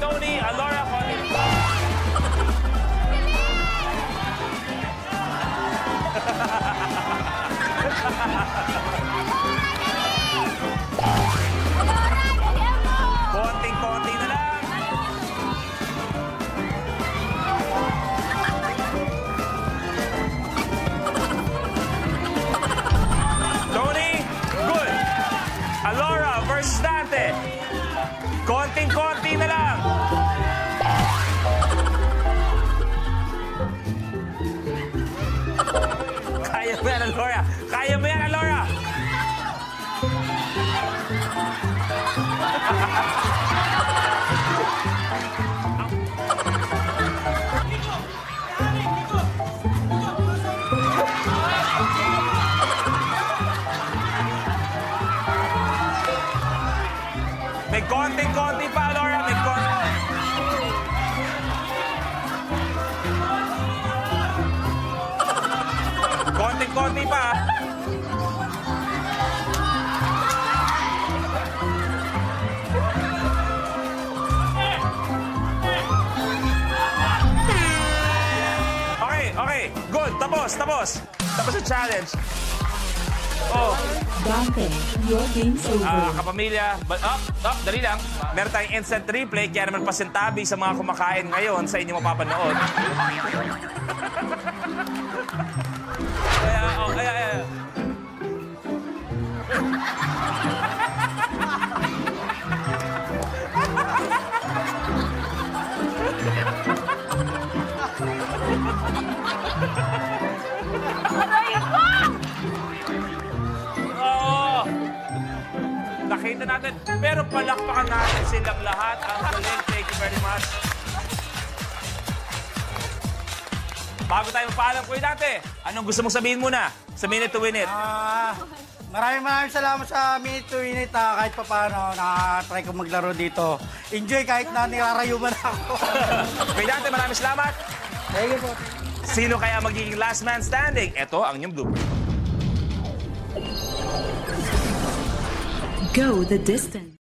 Tony, Alora, Connie. Konting-konti na lang. Tony, good. Alora versus Dante. Konting-konti na lang. Kaya mo yan, Alora. Kaya mo yan, Alora. May konting-konti pa, Laura. May konting... Konting-konti pa. Okay. Good. Tapos. Tapos ang challenge. Oh. Dante, your game's over. Kapamilya, dali lang. Meron tayong instant replay, kaya naman pasintabi sa mga kumakain ngayon sa inyong mapapanood. Kaya. Oo. Nakita natin. Pero palakpakan natin silang lahat. Ang galing. Thank you very much. Bago tayo magpaalam, Kuya Dante, anong gusto mong sabihin muna sa Minute to Win It? Maraming salamat sa Minute to Win It. Kahit pa paano, nakatry ko maglaro dito. Enjoy kahit na nirarayuman ako. Kuya Dante, maraming salamat. Thank you po. Sino kaya magiging last man standing? Ito ang inyong blooper. Go the distance.